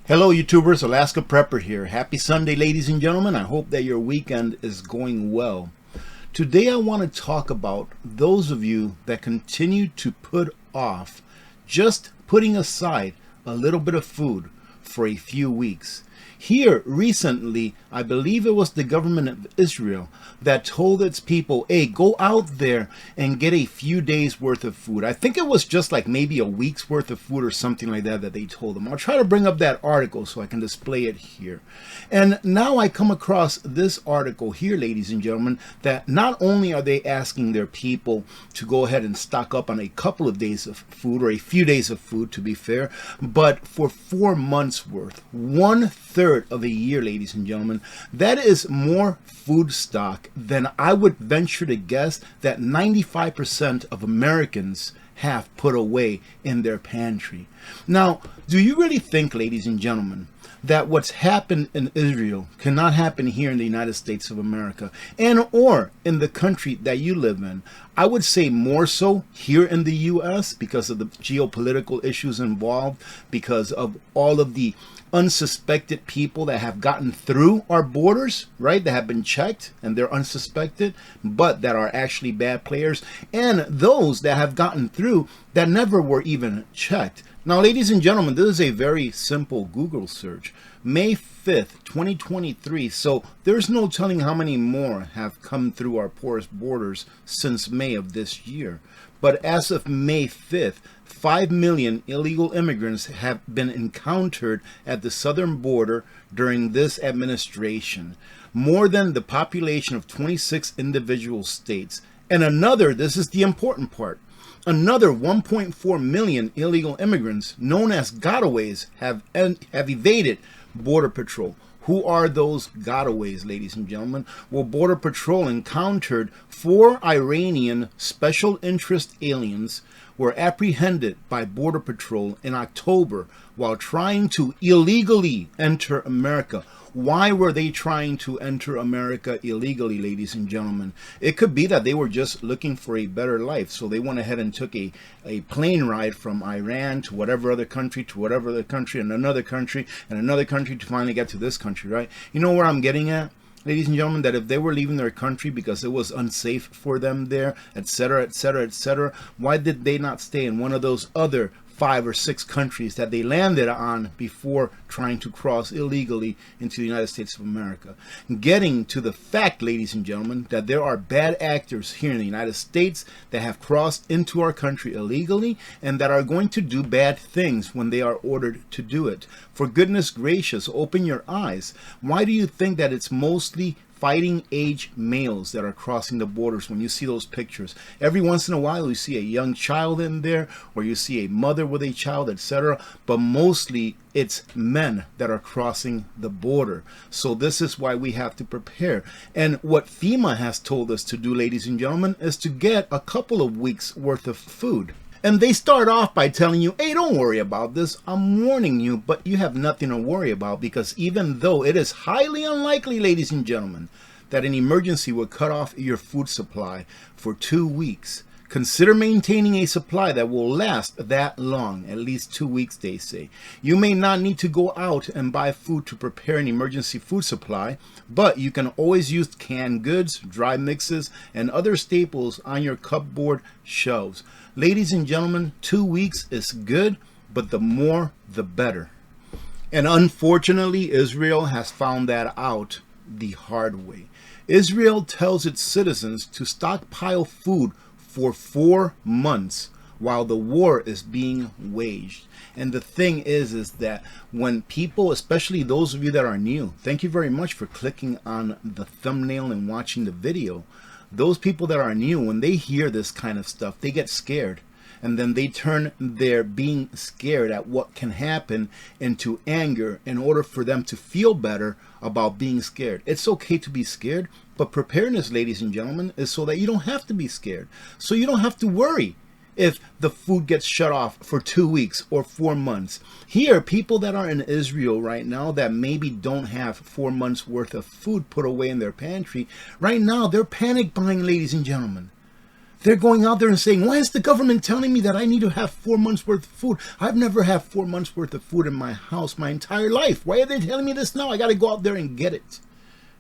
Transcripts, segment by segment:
Hello YouTubers, Alaska Prepper here. Happy Sunday, ladies and gentlemen. I hope that your weekend is going well. Today I want to talk about those of you that continue to put off just putting aside a little bit of food for a few weeks. Here recently, I believe it was the government of Israel that told its people, hey, go out there and get a few days worth of food. I think it was just like maybe a week's worth of food or something like that they told them. I'll try to bring up that article so I can display it here. And now I come across this article here, ladies and gentlemen, that not only are they asking their people to go ahead and stock up on a couple of days of food, or a few days of food to be fair, but for 4 months worth, 1/3 of a year, ladies and gentlemen. That is more food stock than I would venture to guess that 95% of Americans have put away in their pantry. Now, do you really think, ladies and gentlemen, that what's happened in Israel cannot happen here in the United States of America and or in the country that you live in? I would say more so here in the US because of the geopolitical issues involved, because of all of the unsuspected people that have gotten through our borders, right, that have been checked and they're unsuspected, but that are actually bad players, and those that have gotten through that never were even checked. Now, ladies and gentlemen, this is a very simple Google search. May 5th, 2023. So there's no telling how many more have come through our porous borders since May of this year. But as of May 5th, 5 million illegal immigrants have been encountered at the southern border during this administration, more than the population of 26 individual states. And another, this is the important part, another 1.4 million illegal immigrants, known as gotaways, have evaded Border Patrol. Who are those gotaways, ladies and gentlemen? Well, Border Patrol encountered 4 Iranian special interest aliens were apprehended by Border Patrol in October while trying to illegally enter America. Why were they trying to enter America illegally, ladies and gentlemen? It could be that they were just looking for a better life. So they went ahead and took a plane ride from Iran to whatever other country, to whatever other country, and another country, and another country to finally get to this country, right? You know where I'm getting at? Ladies and gentlemen, that if they were leaving their country because it was unsafe for them there, etc., etc., etc., why did they not stay in one of those other 5 or 6 countries that they landed on before trying to cross illegally into the United States of America? Getting to the fact, ladies and gentlemen, that there are bad actors here in the United States that have crossed into our country illegally and that are going to do bad things when they are ordered to do it. For goodness gracious, open your eyes. Why do you think that it's mostly fighting age males that are crossing the borders? When you see those pictures, every once in a while you see a young child in there, or you see a mother with a child, etc., but mostly it's men that are crossing the border. So this is why we have to prepare. And what FEMA has told us to do, ladies and gentlemen, is to get a couple of weeks worth of food. And they start off by telling you, hey, don't worry about this. I'm warning you, but you have nothing to worry about, because even though it is highly unlikely, ladies and gentlemen, that an emergency would cut off your food supply for 2 weeks, consider maintaining a supply that will last that long, at least 2 weeks, they say. You may not need to go out and buy food to prepare an emergency food supply, but you can always use canned goods, dry mixes, and other staples on your cupboard shelves. Ladies and gentlemen, 2 weeks is good, but the more, the better. And unfortunately, Israel has found that out the hard way. Israel tells its citizens to stockpile food for 4 months while the war is being waged. And the thing is that when people, especially those of you that are new, thank you very much for clicking on the thumbnail and watching the video. Those people that are new, when they hear this kind of stuff, they get scared. And then they turn their being scared at what can happen into anger in order for them to feel better about being scared. It's okay to be scared, but preparedness, ladies and gentlemen, is so that you don't have to be scared. So you don't have to worry if the food gets shut off for 2 weeks or 4 months. Here, people that are in Israel right now that maybe don't have 4 months worth of food put away in their pantry, right now they're panic buying, ladies and gentlemen. They're going out there and saying, why is the government telling me that I need to have 4 months worth of food? I've never had 4 months worth of food in my house my entire life. Why are they telling me this now? I got to go out there and get it.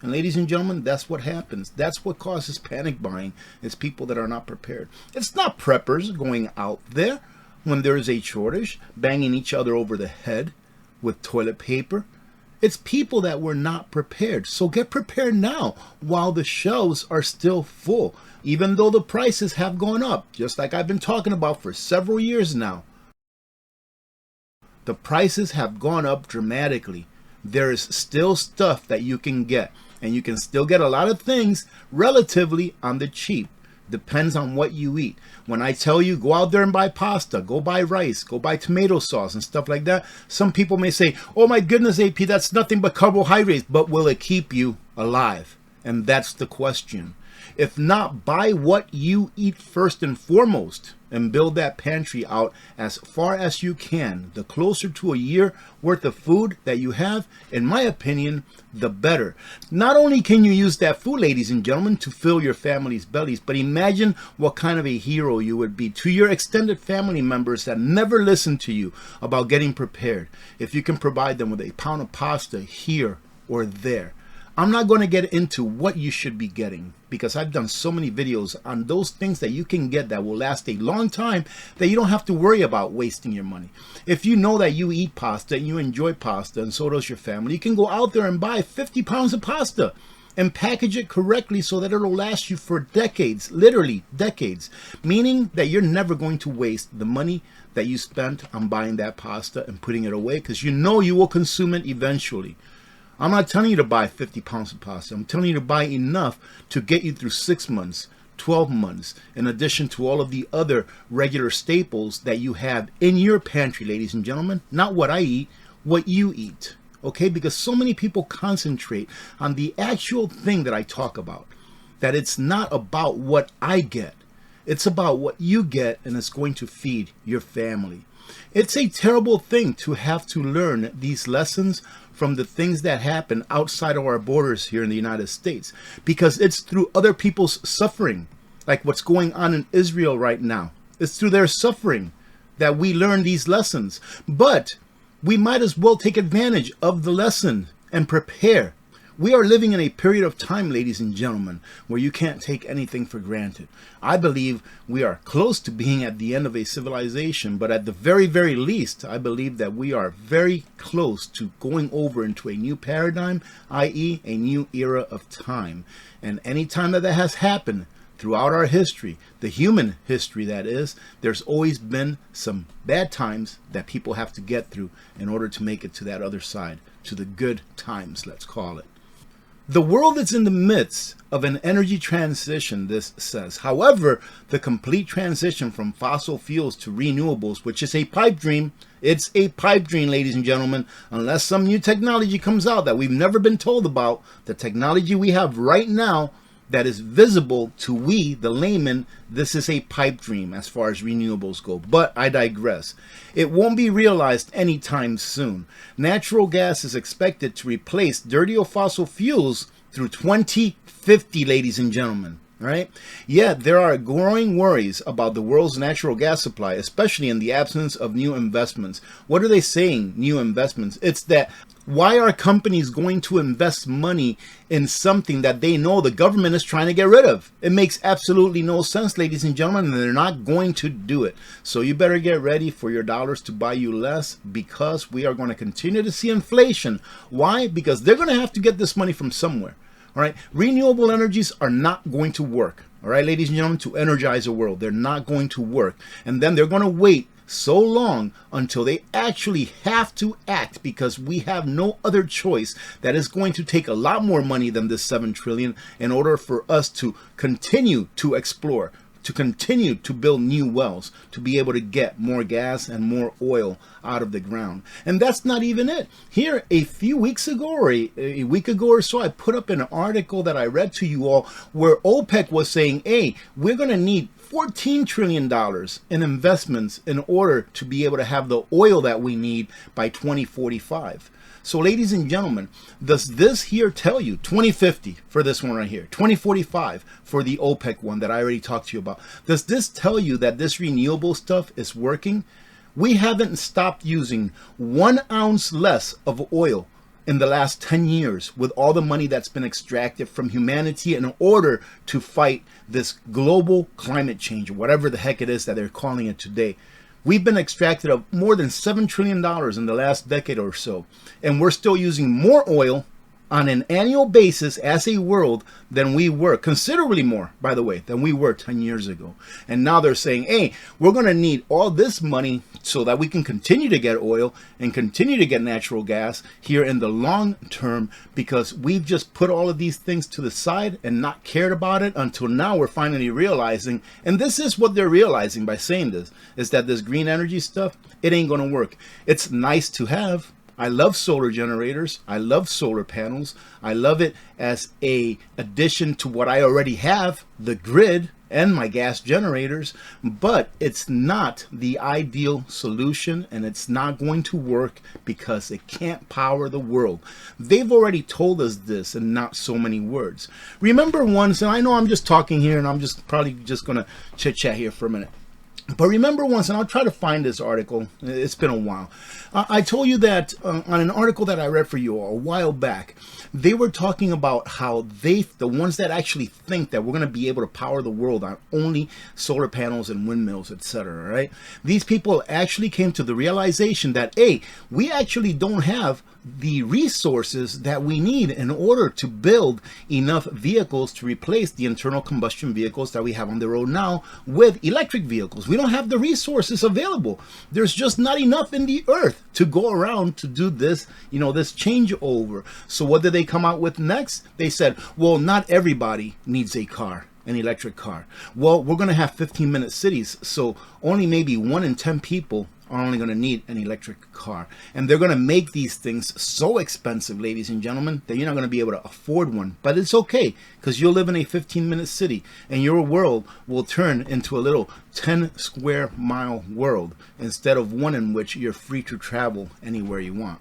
And ladies and gentlemen, that's what happens. That's what causes panic buying. It's people that are not prepared. It's not preppers going out there when there is a shortage, banging each other over the head with toilet paper. It's people that were not prepared. So get prepared now while the shelves are still full, even though the prices have gone up, just like I've been talking about for several years now. The prices have gone up dramatically. There is still stuff that you can get, and you can still get a lot of things relatively on the cheap. Depends on what you eat. When I tell you go out there and buy pasta, go buy rice, go buy tomato sauce and stuff like that, some people may say, oh my goodness, AP, that's nothing but carbohydrates, but will it keep you alive? And that's the question. If not, buy what you eat first and foremost and build that pantry out as far as you can. The closer to a year worth of food that you have, in my opinion, the better. Not only can you use that food, ladies and gentlemen, to fill your family's bellies, but imagine what kind of a hero you would be to your extended family members that never listen to you about getting prepared. If you can provide them with a pound of pasta here or there. I'm not going to get into what you should be getting because I've done so many videos on those things that you can get that will last a long time that you don't have to worry about wasting your money. If you know that you eat pasta and you enjoy pasta and so does your family, you can go out there and buy 50 pounds of pasta and package it correctly so that it'll last you for decades, literally decades, meaning that you're never going to waste the money that you spent on buying that pasta and putting it away because you know you will consume it eventually. I'm not telling you to buy 50 pounds of pasta. I'm telling you to buy enough to get you through 6 months, 12 months, in addition to all of the other regular staples that you have in your pantry, ladies and gentlemen. Not what I eat, what you eat. Okay? Because so many people concentrate on the actual thing that I talk about. That it's not about what I get. It's about what you get, and it's going to feed your family. It's a terrible thing to have to learn these lessons from the things that happen outside of our borders here in the United States, because it's through other people's suffering, like what's going on in Israel right now. It's through their suffering that we learn these lessons. But we might as well take advantage of the lesson and prepare. We are living in a period of time, ladies and gentlemen, where you can't take anything for granted. I believe we are close to being at the end of a civilization, but at the very, very least, I believe that we are very close to going over into a new paradigm, i.e. a new era of time. And any time that has happened throughout our history, the human history that is, there's always been some bad times that people have to get through in order to make it to that other side, to the good times, let's call it. The world is in the midst of an energy transition, this says. However, the complete transition from fossil fuels to renewables, which is a pipe dream, it's a pipe dream, ladies and gentlemen, unless some new technology comes out that we've never been told about. The technology we have right now that is visible to we, the layman, this is a pipe dream as far as renewables go. But I digress. It won't be realized anytime soon. Natural gas is expected to replace dirty or fossil fuels through 2050, ladies and gentlemen. Right? Yet there are growing worries about the world's natural gas supply, especially in the absence of new investments. What are they saying, new investments? It's that why are companies going to invest money in something that they know the government is trying to get rid of? It makes absolutely no sense, ladies and gentlemen, and they're not going to do it. So you better get ready for your dollars to buy you less, because we are going to continue to see inflation. Why? Because they're going to have to get this money from somewhere. All right, renewable energies are not going to work. All right, ladies and gentlemen, to energize the world, they're not going to work. And then they're going to wait so long until they actually have to act, because we have no other choice. That is going to take a lot more money than this $7 trillion in order for us to continue to explore, to continue to build new wells, to be able to get more gas and more oil out of the ground. And that's not even it. Here, a few weeks ago, or a week ago or so, I put up an article that I read to you all where OPEC was saying, hey, we're going to need $14 trillion in investments in order to be able to have the oil that we need by 2045. So ladies and gentlemen, does this here tell you 2050 for this one right here, 2045 for the OPEC one that I already talked to you about? Does this tell you that this renewable stuff is working? We haven't stopped using 1 ounce less of oil in the last 10 years with all the money that's been extracted from humanity in order to fight this global climate change, or whatever the heck it is that they're calling it today. We've been extracted of more than $7 trillion in the last decade or so, and we're still using more oil on an annual basis as a world than we were, considerably more, by the way, than we were 10 years ago. And now they're saying, hey, we're going to need all this money so that we can continue to get oil and continue to get natural gas here in the long term, because we've just put all of these things to the side and not cared about it until now we're finally realizing, and this is what they're realizing by saying this, is that this green energy stuff, it ain't going to work. It's nice to have. I love solar generators. I love solar panels. I love it as a addition to what I already have, the grid and my gas generators, but it's not the ideal solution, and it's not going to work because it can't power the world. They've already told us this in not so many words. Remember once, and I know I'm just talking here and I'm just probably just going to chit chat here for a minute. But remember once, and I'll try to find this article, it's been a while. I told you that on an article that I read for you a while back, they were talking about how the ones that actually think that we're going to be able to power the world on only solar panels and windmills, etc., right? These people actually came to the realization that, hey, we actually don't have the resources that we need in order to build enough vehicles to replace the internal combustion vehicles that we have on the road now with electric vehicles. We don't have the resources available. There's just not enough in the earth to go around to do this, this changeover. So what did they come out with next? They said, well, not everybody needs a car, an electric car. Well, we're going to have 15-minute cities, so only maybe 1 in 10 people are only going to need an electric car. And they're going to make these things so expensive, ladies and gentlemen, that you're not going to be able to afford one. But it's okay, because you'll live in a 15-minute city and your world will turn into a little 10-square-mile world instead of one in which you're free to travel anywhere you want.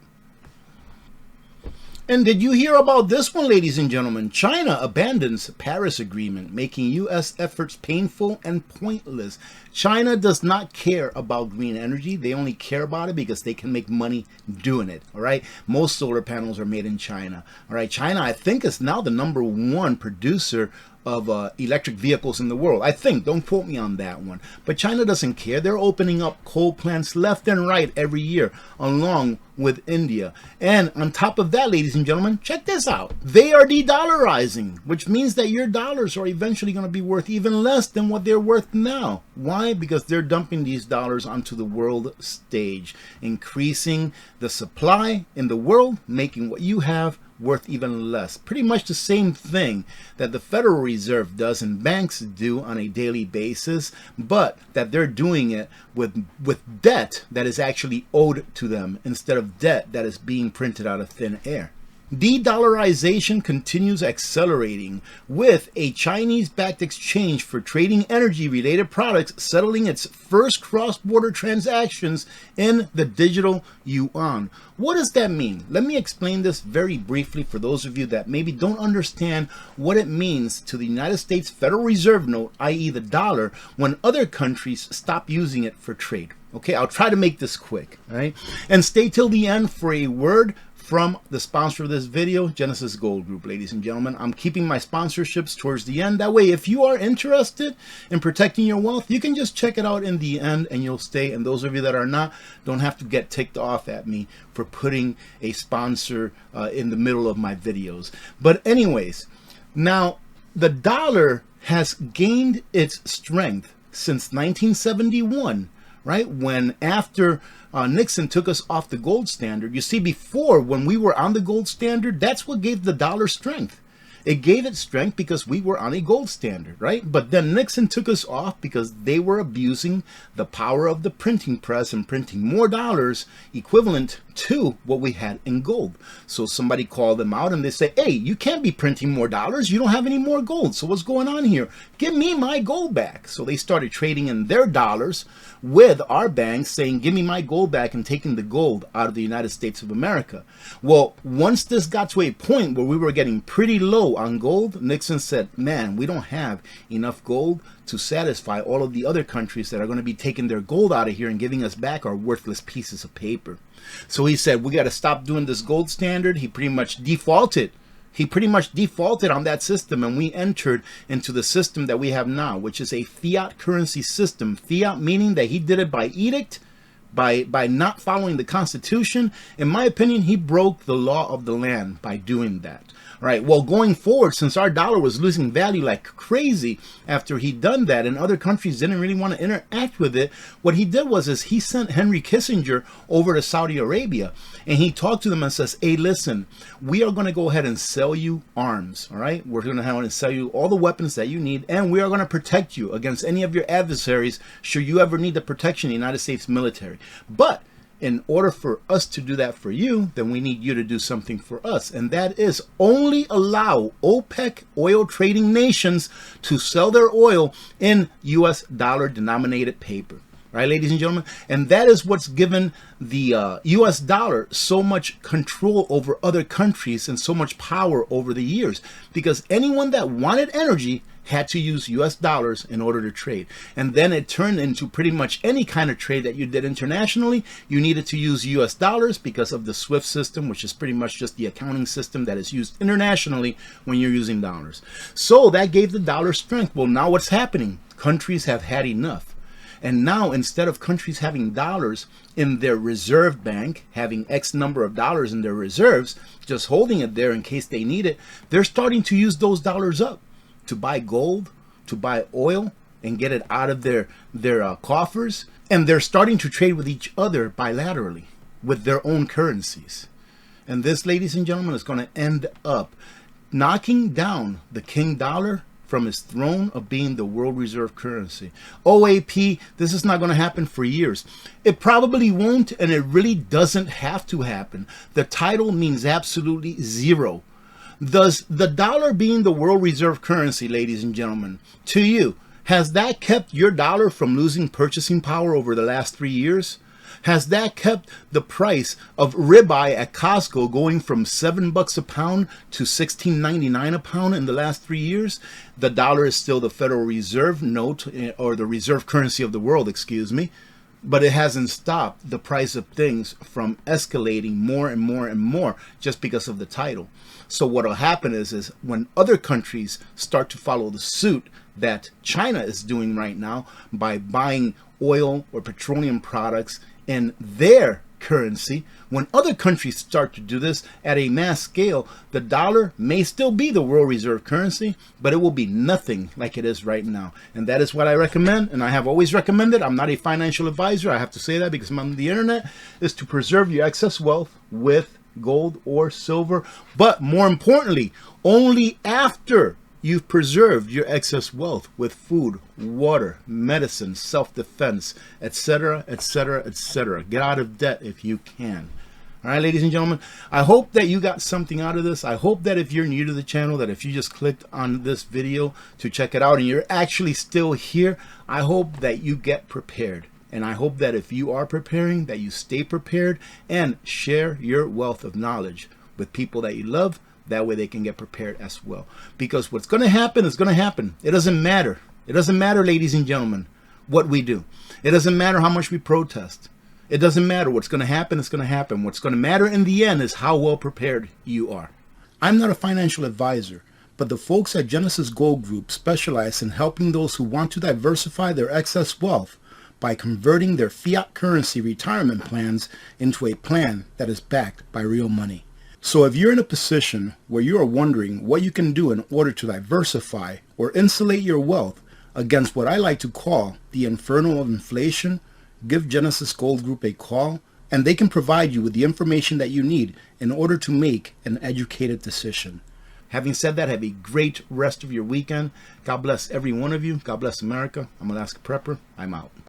And did you hear about this one, ladies and gentlemen? China abandons Paris Agreement, making U.S. efforts painful and pointless. China does not care about green energy. They only care about it because they can make money doing it, all right? Most solar panels are made in China, all right? China, I think, is now the #1 producer of electric vehicles in the world. I think, don't quote me on that one. But China doesn't care. They're opening up coal plants left and right every year, along with India. And on top of that, ladies and gentlemen, check this out. They are de-dollarizing, which means that your dollars are eventually going to be worth even less than what they're worth now. Why? Because they're dumping these dollars onto the world stage, increasing the supply in the world, making what you have worth even less. Pretty much the same thing that the Federal Reserve does and banks do on a daily basis, but that they're doing it with debt that is actually owed to them instead of debt that is being printed out of thin air. De-dollarization continues accelerating, with a Chinese-backed exchange for trading energy-related products settling its first cross-border transactions in the digital yuan. What does that mean? Let me explain this very briefly for those of you that maybe don't understand what it means to the United States Federal Reserve note, i.e. the dollar, when other countries stop using it for trade. Okay, I'll try to make this quick, all right? And stay till the end for a word from the sponsor of this video, Genesis Gold Group, ladies and gentlemen. I'm keeping my sponsorships towards the end. That way, if you are interested in protecting your wealth, you can just check it out in the end and you'll stay. And those of you that are not, don't have to get ticked off at me for putting a sponsor in the middle of my videos. But anyways, now the dollar has gained its strength since 1971, right? When after Nixon took us off the gold standard. You see, before, when we were on the gold standard, that's what gave the dollar strength. It gave it strength because we were on a gold standard, right? But then Nixon took us off because they were abusing the power of the printing press and printing more dollars equivalent to what we had in gold. So somebody called them out and they say, hey, you can't be printing more dollars. You don't have any more gold. So what's going on here? Give me my gold back. So they started trading in their dollars with our banks saying, give me my gold back, and taking the gold out of the United States of America. Well, once this got to a point where we were getting pretty low on gold, Nixon said, man, we don't have enough gold to satisfy all of the other countries that are going to be taking their gold out of here and giving us back our worthless pieces of paper. So he said, we got to stop doing this gold standard. He pretty much defaulted. He pretty much defaulted on that system, and we entered into the system that we have now, which is a fiat currency system. Fiat meaning that he did it by edict, by not following the Constitution. In my opinion, he broke the law of the land by doing that. All right. Well, going forward, since our dollar was losing value like crazy after he done that, and other countries didn't really want to interact with it, what he did was he sent Henry Kissinger over to Saudi Arabia, and he talked to them and says, hey, listen, we are going to go ahead and sell you arms. All right. We're going to have to sell you all the weapons that you need, and we are going to protect you against any of your adversaries should you ever need the protection of the United States military. But in order for us to do that for you, then we need you to do something for us. And that is only allow OPEC oil trading nations to sell their oil in US dollar denominated paper. Right, ladies and gentlemen? And that is what's given the US dollar so much control over other countries and so much power over the years. Because anyone that wanted energy had to use US dollars in order to trade. And then it turned into pretty much any kind of trade that you did internationally, you needed to use US dollars because of the SWIFT system, which is pretty much just the accounting system that is used internationally when you're using dollars. So that gave the dollar strength. Well, now what's happening? Countries have had enough. And now, instead of countries having dollars in their reserve bank, having X number of dollars in their reserves, just holding it there in case they need it, they're starting to use those dollars up to buy gold, to buy oil, and get it out of their coffers. And they're starting to trade with each other bilaterally with their own currencies. And this, ladies and gentlemen, is going to end up knocking down the king dollar from his throne of being the world reserve currency. OAP, this is not going to happen for years. It probably won't, and it really doesn't have to happen. The title means absolutely zero. Does the dollar being the world reserve currency, ladies and gentlemen, to you, has that kept your dollar from losing purchasing power over the last 3 years? Has that kept the price of ribeye at Costco going from $7 a pound to $16.99 a pound in the last 3 years? The dollar is still the Federal Reserve note, or the reserve currency of the world, excuse me. But it hasn't stopped the price of things from escalating more and more and more just because of the title. So what will happen is when other countries start to follow the suit that China is doing right now by buying oil or petroleum products in their currency, when other countries start to do this at a mass scale, the dollar may still be the world reserve currency, but it will be nothing like it is right now. And that is what I recommend, and I have always recommended. I'm not a financial advisor. I have to say that because I'm on the internet, is to preserve your excess wealth with gold or silver. But more importantly, only after you've preserved your excess wealth with food, water, medicine, self-defense, etc., etc., etc. Get out of debt if you can. All right, ladies and gentlemen, I hope that you got something out of this. I hope that if you're new to the channel, that if you just clicked on this video to check it out and you're actually still here, I hope that you get prepared. And I hope that if you are preparing, that you stay prepared and share your wealth of knowledge with people that you love. That way they can get prepared as well. Because what's going to happen is going to happen. It doesn't matter. It doesn't matter, ladies and gentlemen, what we do. It doesn't matter how much we protest. It doesn't matter. What's going to happen is going to happen. What's going to matter in the end is how well prepared you are. I'm not a financial advisor, but the folks at Genesis Gold Group specialize in helping those who want to diversify their excess wealth by converting their fiat currency retirement plans into a plan that is backed by real money. So if you're in a position where you are wondering what you can do in order to diversify or insulate your wealth against what I like to call the inferno of inflation, give Genesis Gold Group a call, and they can provide you with the information that you need in order to make an educated decision. Having said that, have a great rest of your weekend. God bless every one of you. God bless America. I'm Alaska Prepper. I'm out.